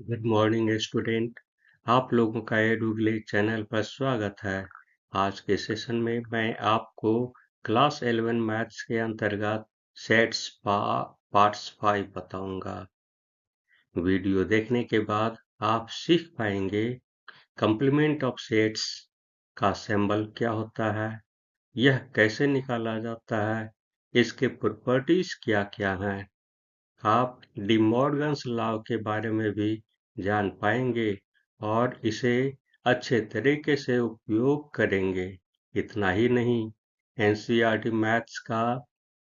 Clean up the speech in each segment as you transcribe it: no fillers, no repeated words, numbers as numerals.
Good morning student. आप लोगों का एडुग्ले चैनल पर स्वागत है। आज के सेशन में मैं आपको क्लास 11 मैथ्स के अंतर्गत सेट्स पार्ट्स 5 बताऊंगा। वीडियो देखने के बाद आप सीख पाएंगे कंप्लीमेंट ऑफ सेट्स का सिंबल क्या होता है, यह कैसे निकाला जाता है, इसके प्रॉपर्टीज क्या क्या हैं। आप डी मॉर्गन्स लॉ के बारे में भी जान पाएंगे और इसे अच्छे तरीके से उपयोग करेंगे। इतना ही नहीं, एनसीईआरटी मैथ्स का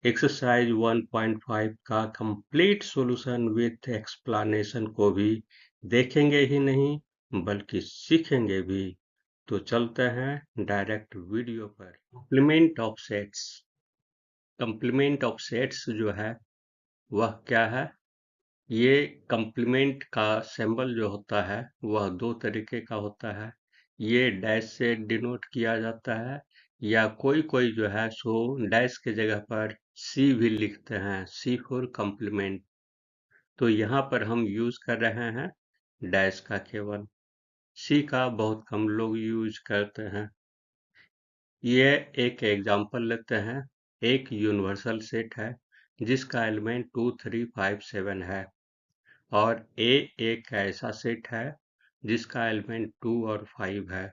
एक्सरसाइज 1.5 का कंप्लीट सॉल्यूशन विथ एक्सप्लेनेशन को भी देखेंगे ही नहीं बल्कि सीखेंगे भी। तो चलते हैं डायरेक्ट वीडियो पर। Complement of sets. Complement of sets जो है वह क्या है? ये कॉम्प्लीमेंट का सिंबल जो होता है वह दो तरीके का होता है। ये डैश से डिनोट किया जाता है या कोई कोई जो है सो डैश के जगह पर सी भी लिखते हैं, सी फॉर कॉम्प्लीमेंट। तो यहाँ पर हम यूज कर रहे हैं डैश का केवल, सी का बहुत कम लोग यूज करते हैं। ये एक एग्जांपल लेते हैं। एक यूनिवर्सल सेट है जिसका एलिमेंट 2 3 5 7 है और ए एक ऐसा सेट है जिसका एलिमेंट 2 और 5 है।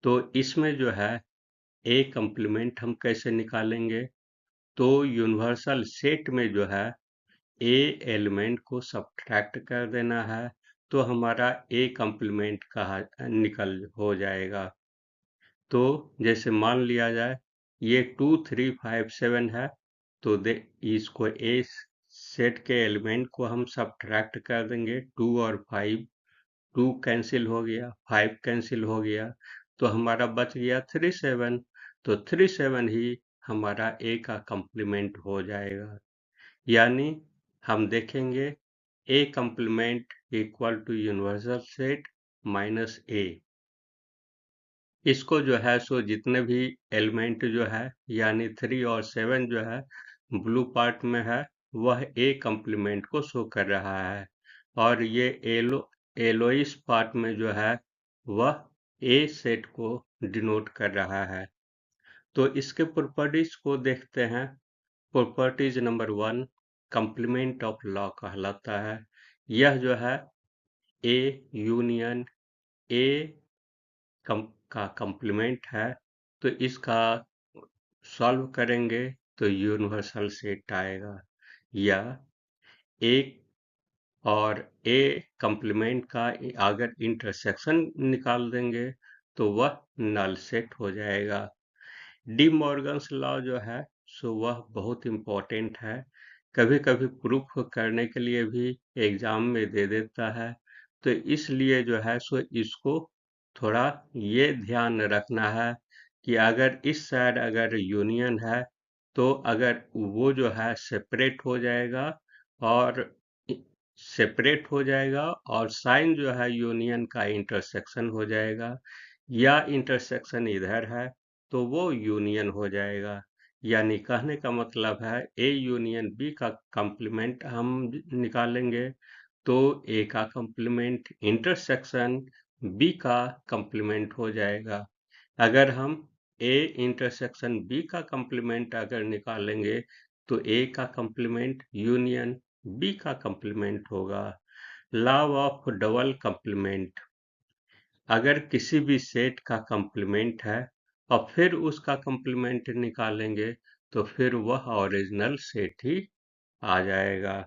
तो इसमें जो है ए कंप्लीमेंट हम कैसे निकालेंगे? तो यूनिवर्सल सेट में जो है ए एलिमेंट को सब्ट्रैक्ट कर देना है तो हमारा ए कंप्लीमेंट कहा निकल हो जाएगा। तो जैसे मान लिया जाए ये 2 3 5 7 है, तो इसको ए सेट के एलिमेंट को हम सब्ट्रैक्ट कर देंगे। 2 और 5, 2 कैंसिल हो गया, 5 कैंसिल हो गया, तो हमारा बच गया 3 7। तो 3 7 ही हमारा ए का कंप्लीमेंट हो जाएगा। यानी हम देखेंगे A complement equal to universal set minus A. इसको जो है सो जितने भी एलिमेंट जो है यानी 3 और 7 जो है ब्लू पार्ट में है वह ए कंप्लीमेंट को शो कर रहा है और ये एलोइस पार्ट में जो है वह ए सेट को डिनोट कर रहा है। तो इसके प्रॉपर्टीज को देखते हैं। Properties number 1 complement of law कहलाता है। यह जो है ए यूनियन ए का कंप्लीमेंट है, तो इसका सॉल्व करेंगे तो यूनिवर्सल सेट आएगा। या एक और ए कंप्लीमेंट का अगर इंटरसेक्शन निकाल देंगे तो वह नल सेट हो जाएगा। डी मॉर्गन्स लॉ जो है सो वह बहुत इम्पोर्टेंट है, कभी कभी प्रूफ करने के लिए भी एग्जाम में दे देता है। तो इसलिए जो है सो इसको थोड़ा ये ध्यान रखना है कि अगर इस साइड अगर यूनियन है तो अगर वो जो है सेपरेट हो जाएगा और सेपरेट हो जाएगा और साइन जो है यूनियन का इंटरसेक्शन हो जाएगा, या इंटरसेक्शन इधर है तो वो यूनियन हो जाएगा। यानी कहने का मतलब है ए यूनियन बी का कंप्लीमेंट हम निकालेंगे तो ए का कंप्लीमेंट इंटरसेक्शन बी का कंप्लीमेंट हो जाएगा। अगर हम ए इंटरसेक्शन बी का कंप्लीमेंट अगर निकालेंगे तो ए का कंप्लीमेंट यूनियन बी का कंप्लीमेंट होगा। Law of double complement. अगर किसी भी सेट का कंप्लीमेंट है और फिर उसका कंप्लीमेंट निकालेंगे तो फिर वह ओरिजिनल सेट ही आ जाएगा।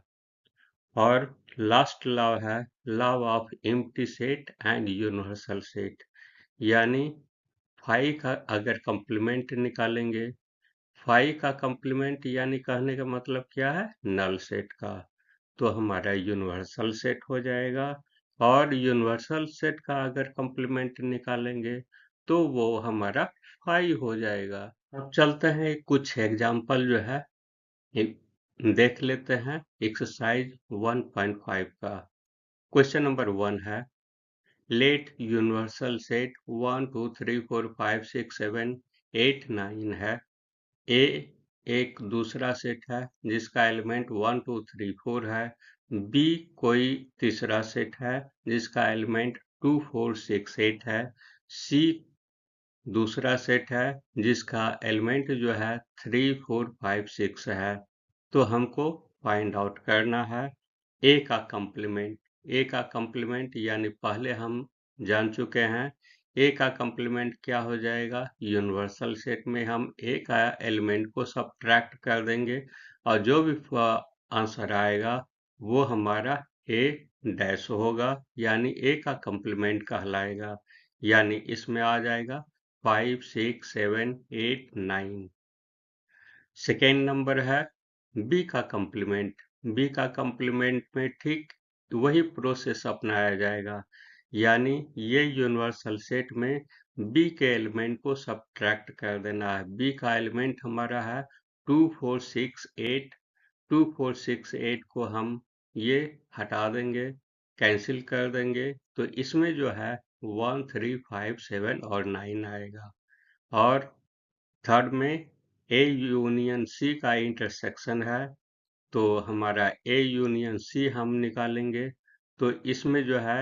और लास्ट लॉ है law of empty set and universal set. यानी फाई का अगर कंप्लीमेंट निकालेंगे, फाई का कंप्लीमेंट यानी कहने का मतलब क्या है, नल सेट का, तो हमारा यूनिवर्सल सेट हो जाएगा। और यूनिवर्सल सेट का अगर कंप्लीमेंट निकालेंगे तो वो हमारा फाई हो जाएगा। अब चलते हैं कुछ एग्जाम्पल जो है देख लेते हैं एक्सरसाइज 1.5 का। क्वेश्चन नंबर 1 है लेट यूनिवर्सल सेट 1 2 3 4 5 6 7 8 9 है। ए एक दूसरा सेट है जिसका एलिमेंट 1 2 3 4 है बी कोई तीसरा सेट है जिसका एलिमेंट 2 4 6 8 है। सी दूसरा सेट है जिसका एलिमेंट जो है 3 4 5 6 है। तो हमको फाइंड आउट करना है ए का कंप्लीमेंट। ए का कंप्लीमेंट यानी पहले हम जान चुके हैं ए का कंप्लीमेंट क्या हो जाएगा। यूनिवर्सल सेट में हम ए का एलिमेंट को सब्ट्रैक्ट कर देंगे और जो भी आंसर आएगा वो हमारा ए डैश होगा, यानी ए का कंप्लीमेंट कहलाएगा। यानी इसमें आ जाएगा 5 6 7 8 9। सेकेंड नंबर है बी का कंप्लीमेंट। बी का कंप्लीमेंट में ठीक वही प्रोसेस अपनाया जाएगा, यानी ये यूनिवर्सल सेट में बी के एलिमेंट को सब्ट्रैक्ट कर देना है। बी का एलिमेंट हमारा है 2 4 6 8। 2 4 6 8 को हम ये हटा देंगे, कैंसिल कर देंगे, तो इसमें जो है 1 3 5 7 और 9 आएगा। और थर्ड में ए यूनियन सी का इंटरसेक्शन है, तो हमारा ए यूनियन सी हम निकालेंगे। तो इसमें जो है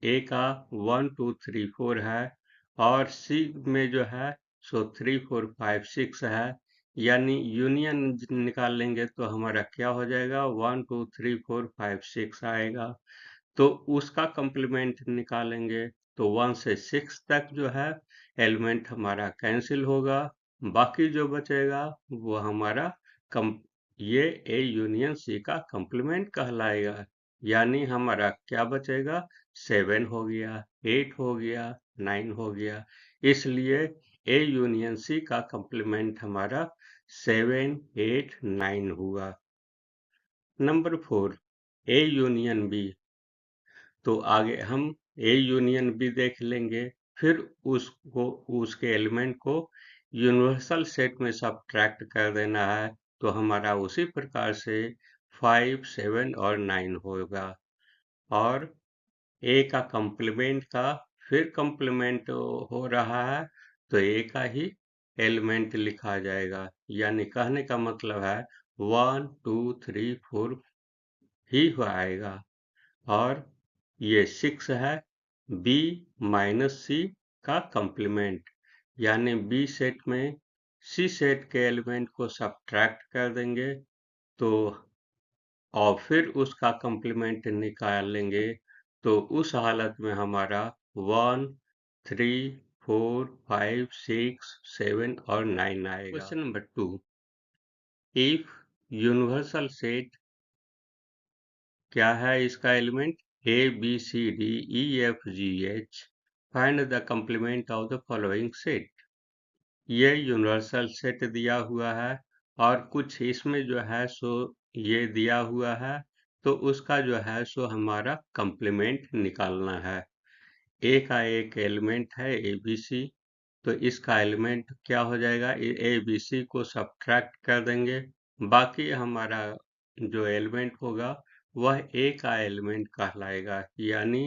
ए का 1 2 3 4 है और सी में जो है सो 3 4 5 6 है, यानी यूनियन निकाल लेंगे तो हमारा क्या हो जाएगा 1 2 3 4 5 6 आएगा। तो उसका कंप्लीमेंट निकालेंगे तो 1 से 6 तक जो है एलिमेंट हमारा कैंसिल होगा, बाकी जो बचेगा वो हमारा कम ये ए यूनियन सी का कंप्लीमेंट कहलाएगा। यानी हमारा क्या बचेगा 7 हो गया, 8 हो गया, 9 हो गया। इसलिए ए यूनियन सी का कंप्लीमेंट हमारा 7 8 9 हुआ। Number 4 A union B. तो आगे हम ए यूनियन बी देख लेंगे, फिर उसको उसके एलिमेंट को यूनिवर्सल सेट में सब्ट्रैक्ट कर देना है, तो हमारा उसी प्रकार से 5 7 और 9 होगा। और ए का कंप्लीमेंट का फिर कंप्लीमेंट हो रहा है तो ए का ही एलिमेंट लिखा जाएगा, यानी कहने का मतलब है 1 2 3 4 ही आएगा। और ये 6 है बी माइनस सी का कंप्लीमेंट, यानी बी सेट में सी सेट के एलिमेंट को सब्ट्रैक्ट कर देंगे तो और फिर उसका कंप्लीमेंट निकालेंगे, तो उस हालत में हमारा 1 3 4 5 6 7 और 9 आएगा। Question number 2, if universal set क्या है इसका element a b c d e f g h, find the complement of the following set. ये यूनिवर्सल सेट दिया हुआ है और कुछ इसमें जो है सो ये दिया हुआ है, तो उसका जो है सो हमारा कंप्लीमेंट निकालना है। ए का एक एलिमेंट है ए बी सी, तो इसका एलिमेंट क्या हो जाएगा ए बी सी को सब्ट्रैक्ट कर देंगे, बाकी हमारा जो एलिमेंट होगा वह ए का एलिमेंट कहलाएगा, यानी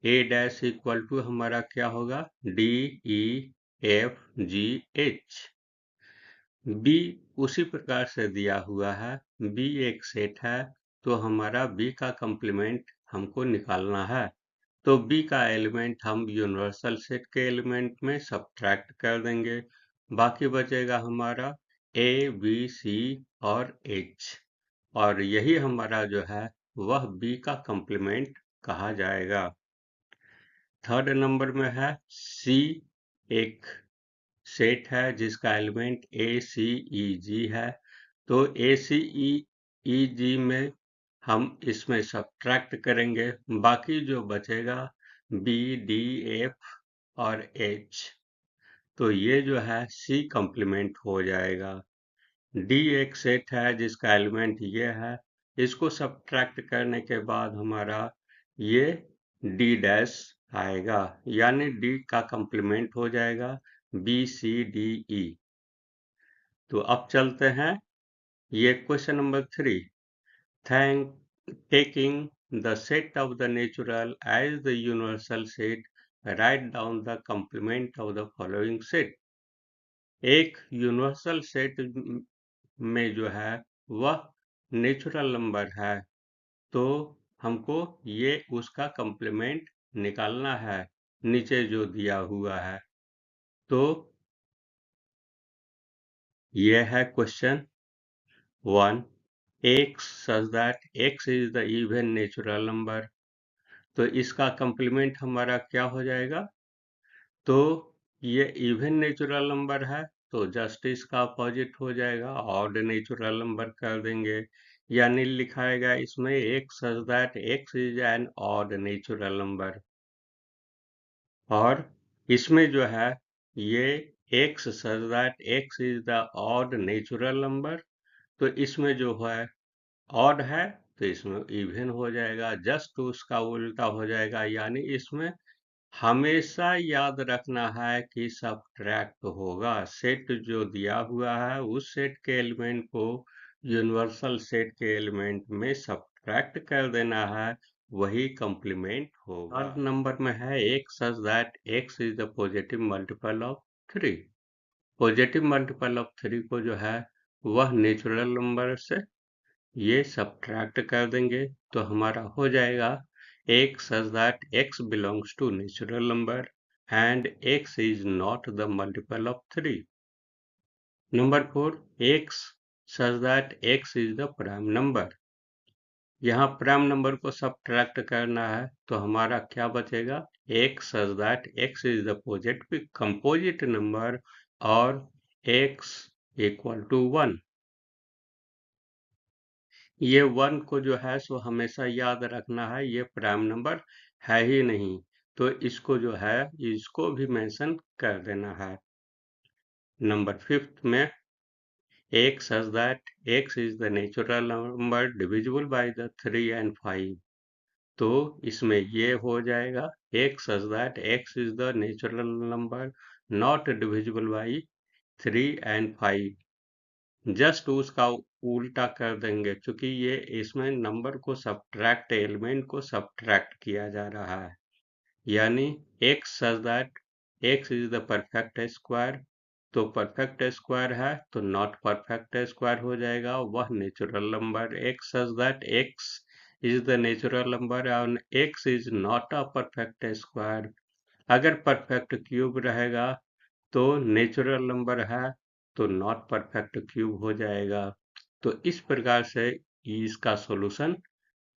ए डैश इक्वल टू हमारा क्या होगा d e f g h. B उसी प्रकार से दिया हुआ है, बी एक सेट है, तो हमारा बी का कंप्लीमेंट हमको निकालना है। तो बी का एलिमेंट हम यूनिवर्सल सेट के एलिमेंट में सब्ट्रैक्ट कर देंगे, बाकी बचेगा हमारा ए बी सी और एच, और यही हमारा जो है वह बी का कंप्लीमेंट कहा जाएगा। थर्ड नंबर में है सी एक सेट है जिसका एलिमेंट ए सी ई जी है, तो ए सी ई जी में हम इसमें सब्ट्रैक्ट करेंगे, बाकी जो बचेगा बी डी एफ और एच, तो ये जो है सी कंप्लीमेंट हो जाएगा। डी एक सेट है जिसका एलिमेंट ये है, इसको सब्ट्रैक्ट करने के बाद हमारा ये डी डैश आएगा, यानी डी का कंप्लीमेंट हो जाएगा बी सी डी ई। तो अब चलते हैं ये question number 3। Taking the set of the natural as the universal set, write down the complement of the following set. एक यूनिवर्सल सेट में जो है वह नेचुरल नंबर है, तो हमको ये उसका कंप्लीमेंट निकालना है नीचे जो दिया हुआ है। तो ये है question 1, x such that x is the even natural number। तो इसका कंप्लीमेंट हमारा क्या हो जाएगा? तो ये इवन नेचुरल नंबर है, तो जस्ट इसका अपोजिट हो जाएगा, ऑड नेचुरल नंबर कर देंगे। यानी लिखाएगा इसमें x such that x is an odd natural number। और इसमें जो है ये x such that x is the odd natural number, तो इसमें जो है ऑड है तो इसमें इवन हो जाएगा, जस्ट उसका उल्टा हो जाएगा। यानी इसमें हमेशा याद रखना है कि सब्ट्रैक्ट होगा। सेट जो दिया हुआ है उस सेट के एलिमेंट को यूनिवर्सल सेट के एलिमेंट में सब्ट्रैक्ट कर देना है, वही कंप्लीमेंट होगा। थर्ड नंबर में है x such that x is the positive multiple of 3। Positive multiple of 3 को जो है वह नेचुरल नंबर से ये सब्ट्रैक्ट कर देंगे, तो हमारा हो जाएगा x such that x belongs to natural number and x is not the multiple of 3। Number 4, x such that x is the prime number। यहाँ प्राइम नंबर को सब्ट्रैक्ट करना है, तो हमारा क्या बचेगा? x such that x is the positive composite number और x equal to 1। ये 1 को जो है सो हमेशा याद रखना है, ये प्राइम नंबर है ही नहीं, तो इसको जो है इसको भी मेंशन कर देना है। नंबर 5 में x such that x is the natural number divisible by the 3 and 5। तो इसमें ये हो जाएगा x such that x is the natural number not divisible by 3 and 5। Just उसका उल्टा कर देंगे, क्योंकि ये इसमें नंबर को सब्ट्रैक्ट एलिमेंट को सब्ट्रैक्ट किया जा रहा है। यानी x such that x is the perfect square, तो परफेक्ट स्क्वायर है तो नॉट परफेक्ट स्क्वायर हो जाएगा, वह natural number. x such that x is the natural number और x is not a perfect square. अगर परफेक्ट क्यूब रहेगा तो नेचुरल नंबर है तो नॉट परफेक्ट क्यूब हो जाएगा। तो इस प्रकार से इसका सॉल्यूशन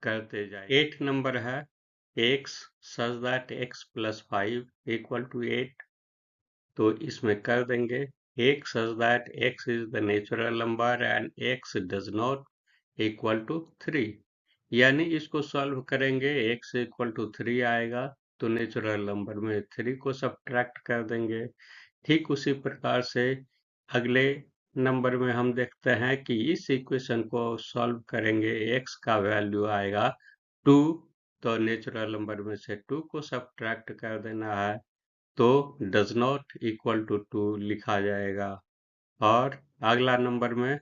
करते जाए। 8 नंबर है x such that x plus 5 equal to 8। तो इसमें कर देंगे x such that x is the natural number and x does not equal to 3। यानी इसको सॉल्व करेंगे x इक्वल टू 3 आएगा, तो नेचुरल नंबर में 3 को सब्ट्रैक्ट कर देंगे। ठीक उसी प्रकार से अगले नंबर में हम देखते हैं कि इस इक्वेशन को सॉल्व करेंगे, x का वैल्यू आएगा 2, तो नेचुरल नंबर में से 2 को सब्ट्रैक्ट कर देना है, तो डज नॉट इक्वल टू 2 लिखा जाएगा। और अगला नंबर में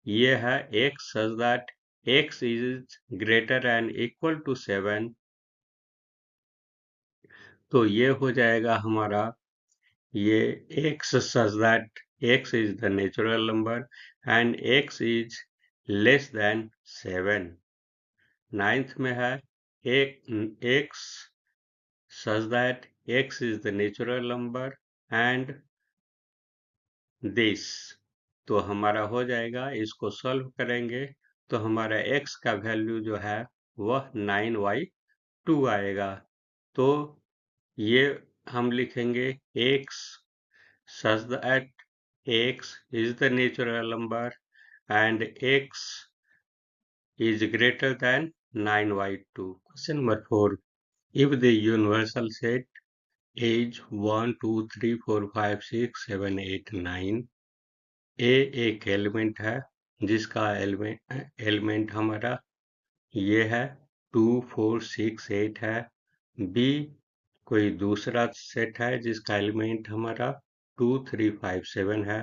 ये है x such that x is greater and equal to 7। तो ये हो जाएगा हमारा ये x such that x is the natural number and x is less than 7। Ninth में है x such that x is the natural number and this। तो हमारा हो जाएगा, इसको सॉल्व करेंगे तो हमारा x का वैल्यू जो है वह 9/2 आएगा। तो ये हम लिखेंगे x such that x is the natural number and x is greater than 9/2। Question number 4. If the universal set is 1, 2, 3, 4, 5, 6, 7, 8, 9, A एक एलिमेंट है जिसका एलिमेंट हमारा ये है 2, 4, 6, 8 है। B कोई दूसरा सेट है जिसका एलिमेंट हमारा 2, 3, 5, 7 है।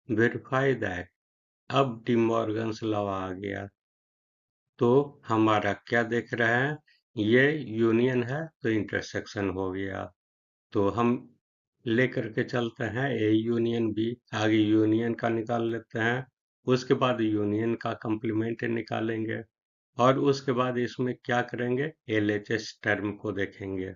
Verify that. अब डी मॉर्गन्स लॉ आ गया, तो हमारा क्या देख रहे हैं, ये यूनियन है तो इंटरसेक्शन हो गया। तो हम लेकर के चलते हैं ए यूनियन बी, आगे यूनियन का निकाल लेते हैं, उसके बाद यूनियन का कंप्लीमेंट निकालेंगे। और उसके बाद इसमें क्या करेंगे, LHS टर्म को देखेंगे।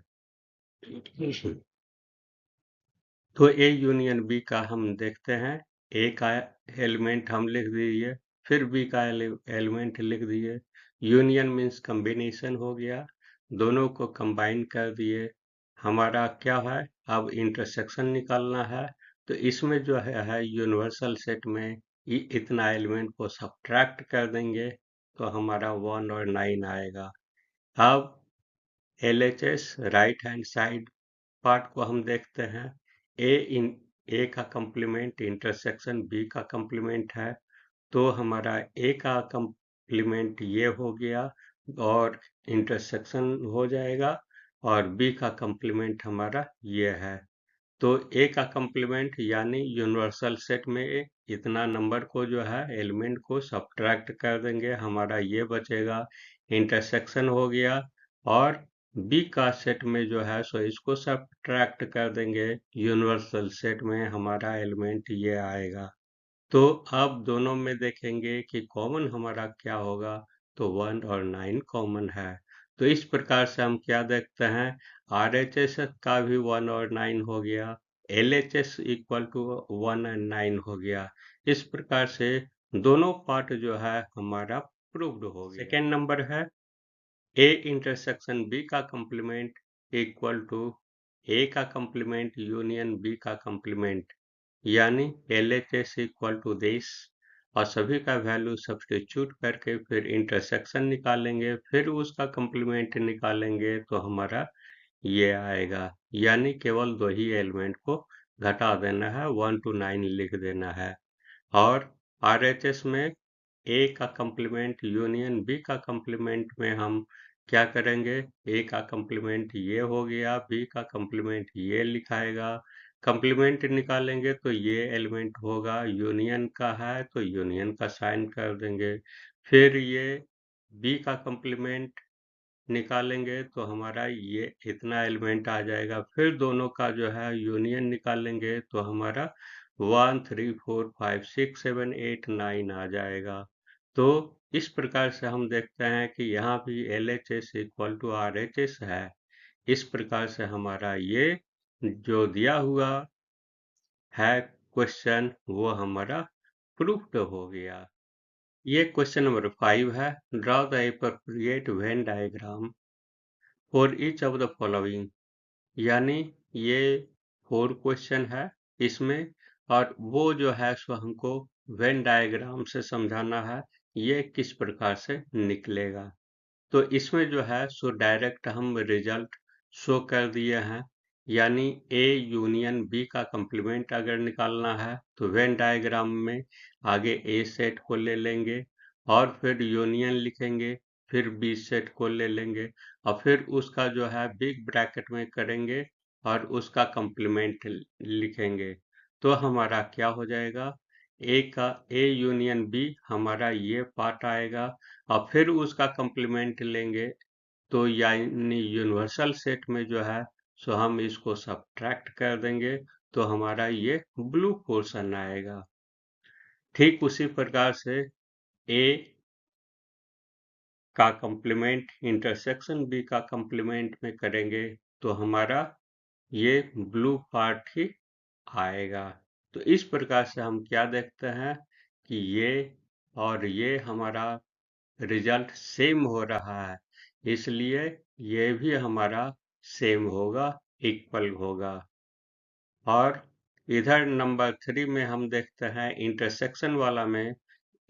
तो ए यूनियन बी का हम देखते हैं। ए का एलिमेंट हम लिख दिए, फिर बी का एलिमेंट लिख दिए। यूनियन मीन्स कम्बिनेशन हो गया, दोनों को कंबाइन कर दिए। हमारा क्या है, अब इंटरसेक्शन निकालना है। तो इसमें जो है यूनिवर्सल सेट में इतना एलिमेंट को सब्ट्रैक्ट कर देंगे तो हमारा 1 और 9 आएगा। अब LHS right hand side part को हम देखते हैं। ए इन ए का कंप्लीमेंट इंटरसेक्शन बी का कंप्लीमेंट है, तो हमारा ए का कंप्लीमेंट ये हो गया और इंटरसेक्शन हो जाएगा, और बी का कंप्लीमेंट हमारा ये है। तो ए का कंप्लीमेंट यानी यूनिवर्सल सेट में इतना नंबर को जो है एलिमेंट को सब्ट्रैक्ट कर देंगे, हमारा ये बचेगा, इंटरसेक्शन हो गया। और बी का सेट में जो है सो इसको सब्ट्रैक्ट कर देंगे, यूनिवर्सल सेट में हमारा एलिमेंट ये आएगा। तो अब दोनों में देखेंगे कि कॉमन हमारा क्या होगा, तो 1 और 9 कॉमन है। तो इस प्रकार से हम क्या देखते हैं, RHS का भी 1 और 9 हो गया, LHS इक्वल टू 1 एंड 9 हो गया। इस प्रकार से दोनों पार्ट जो है हमारा प्रूव्ड हो गया। सेकेंड नंबर है ए इंटरसेक्शन बी का कंप्लीमेंट इक्वल टू ए का कंप्लीमेंट यूनियन बी का कंप्लीमेंट, यानी LHS इक्वल टू दिस, और सभी का वैल्यू सब्स्टिट्यूट करके फिर इंटरसेक्शन निकालेंगे, फिर उसका कंप्लीमेंट निकालेंगे तो हमारा ये आएगा। यानी केवल दो ही एलिमेंट को घटा देना है, 1 to 9 लिख देना है। और RHS में ए का कंप्लीमेंट यूनियन बी का कंप्लीमेंट में हम क्या करेंगे, ए का कंप्लीमेंट ये हो गया, बी का कंप्लीमेंट ये लिखाएगा, कंप्लीमेंट निकालेंगे तो ये एलिमेंट होगा, यूनियन का है तो यूनियन का साइन कर देंगे। फिर ये बी का कंप्लीमेंट निकालेंगे तो हमारा ये इतना एलिमेंट आ जाएगा, फिर दोनों का जो है यूनियन निकालेंगे तो हमारा 1 3 4 5 6 7 8 9 आ जाएगा। तो इस प्रकार से हम देखते हैं कि यहाँ भी LHS इक्वल टू RHS है। इस प्रकार से हमारा ये जो दिया हुआ है क्वेश्चन वो हमारा प्रूफ्ड हो गया। ये क्वेश्चन नंबर 5 है, draw the appropriate Venn diagram for each of the following, यानी ये 4 क्वेश्चन है इसमें, और वो जो है सो हमको वेन डायग्राम से समझाना है ये किस प्रकार से निकलेगा। तो इसमें जो है सो डायरेक्ट हम रिजल्ट शो कर दिए हैं, यानी ए यूनियन बी का कंप्लीमेंट अगर निकालना है तो वेन डायग्राम में आगे ए सेट को ले लेंगे और फिर यूनियन लिखेंगे, फिर बी सेट को ले लेंगे और फिर उसका जो है बिग ब्रैकेट में करेंगे और उसका कंप्लीमेंट लिखेंगे। तो हमारा क्या हो जाएगा, ए यूनियन बी हमारा ये पार्ट आएगा, और फिर उसका कंप्लीमेंट लेंगे तो यानी यूनिवर्सल सेट में जो है सो हम इसको सब्ट्रैक्ट कर देंगे तो हमारा ये ब्लू पोर्शन आएगा। ठीक उसी प्रकार से ए का कंप्लीमेंट इंटरसेक्शन बी का कंप्लीमेंट में करेंगे तो हमारा ये ब्लू पार्ट ही आएगा। तो इस प्रकार से हम क्या देखते हैं कि ये और ये हमारा रिजल्ट सेम हो रहा है, इसलिए ये भी हमारा सेम होगा, इक्वल होगा। और इधर नंबर 3 में हम देखते हैं इंटरसेक्शन वाला में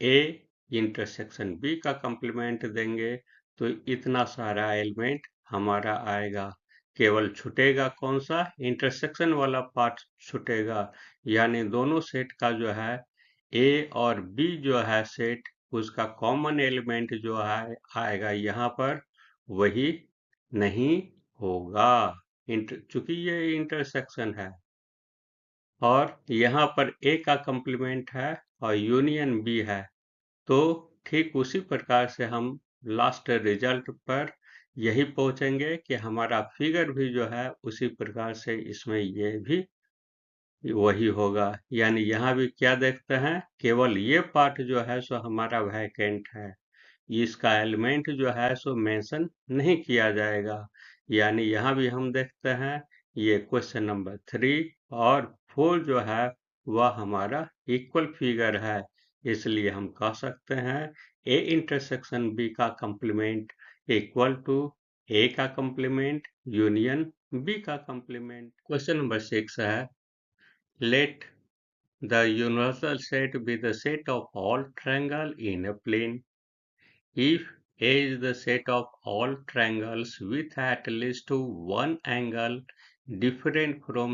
ए इंटरसेक्शन बी का कंप्लीमेंट देंगे तो इतना सारा एलिमेंट हमारा आएगा। केवल छूटेगा कौन सा, इंटरसेक्शन वाला पार्ट छूटेगा, यानी दोनों सेट का जो है ए और बी जो है सेट, उसका कॉमन एलिमेंट जो है आएगा यहाँ पर, वही नहीं होगा, चूंकि ये इंटरसेक्शन है। और यहाँ पर ए का कंप्लीमेंट है और यूनियन बी है, तो ठीक उसी प्रकार से हम लास्ट रिजल्ट पर यही पहुंचेंगे कि हमारा फिगर भी जो है उसी प्रकार से इसमें ये भी वही होगा। यानी यहाँ भी क्या देखते हैं, केवल ये पार्ट जो है सो हमारा वैकेंट है, इसका एलिमेंट जो है सो मेंशन नहीं किया जाएगा। यानी यहाँ भी हम देखते हैं ये क्वेश्चन नंबर 3 और 4 जो है वह हमारा इक्वल फिगर है, इसलिए हम कह सकते हैं ए इंटरसेक्शन बी का कंप्लीमेंट इक्वल टू ए का कंप्लीमेंट यूनियन बी का कंप्लीमेंट। क्वेश्चन नंबर 6 है, late the universal set be the set of all triangles in a plane if A is the set of all triangles with at least one angle different from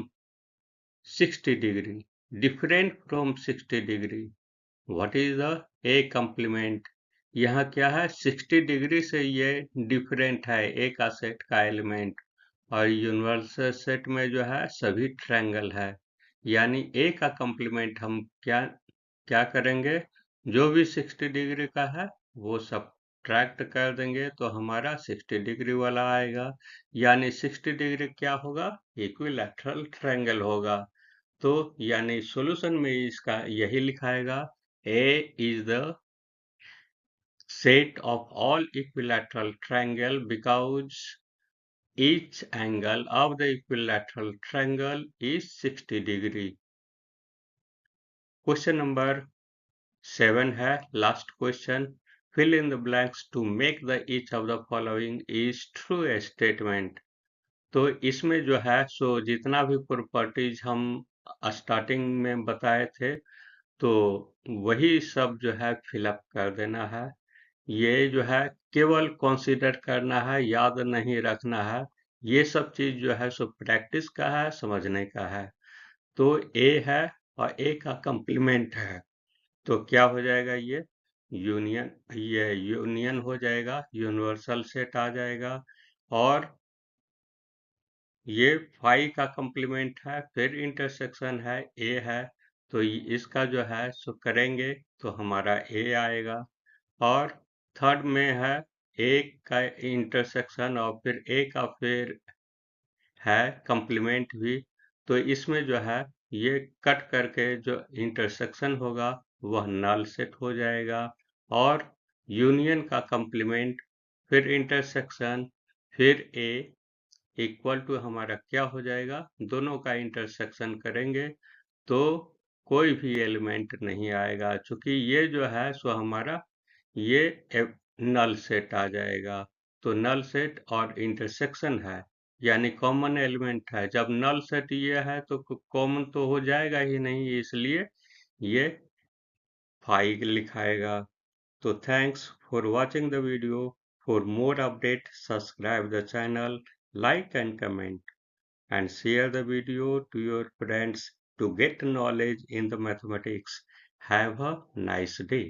60 degree. Different from 60 degree. What is the A complement? यहाँ क्या है 60 degree से ये different है ए का set का element, और universal set में जो है सभी ट्रायंगल है। यानी ए का कॉम्प्लीमेंट हम क्या क्या करेंगे, जो भी 60 डिग्री का है वो सब ट्रैक्ट कर देंगे तो हमारा 60 डिग्री वाला आएगा। यानी 60 डिग्री क्या होगा, इक्विलैटरल ट्रायंगल होगा। तो यानी सॉल्यूशन में इसका यही लिखाएगा, A is the set of all equilateral triangle because each angle of the equilateral triangle is 60 degree. Question number 7 है last question, fill in the blanks to make the each of the following is true statement. तो इसमें जो है सो जितना भी properties हम starting में बताए थे तो वही सब जो है फिलअप कर देना है। ये जो है केवल कंसीडर करना है, याद नहीं रखना है। ये सब चीज जो है सो प्रैक्टिस का है, समझने का है। तो ए है और ए का कंप्लीमेंट है, तो क्या हो जाएगा, ये यूनियन हो जाएगा, यूनिवर्सल सेट आ जाएगा। और ये फाई का कंप्लीमेंट है, फिर इंटरसेक्शन है, ए है, तो इसका जो है सो करेंगे तो हमारा ए आएगा। और थर्ड में है एक का इंटरसेक्शन और फिर ए का फिर है कंप्लीमेंट भी, तो इसमें जो है ये कट करके जो इंटरसेक्शन होगा वह नल सेट हो जाएगा। और यूनियन का कंप्लीमेंट फिर इंटरसेक्शन फिर ए इक्वल टू हमारा क्या हो जाएगा, दोनों का इंटरसेक्शन करेंगे तो कोई भी एलिमेंट नहीं आएगा, चूंकि ये जो है सो हमारा ये नल सेट आ जाएगा। तो नल सेट और इंटरसेक्शन है यानी कॉमन एलिमेंट है, जब नल सेट ये है तो कॉमन तो हो जाएगा ही नहीं, इसलिए ये फाइव लिखाएगा। तो thanks for watching the video. For more update subscribe the channel, like and comment, and share the video to your friends to get knowledge in the mathematics. Have a nice day.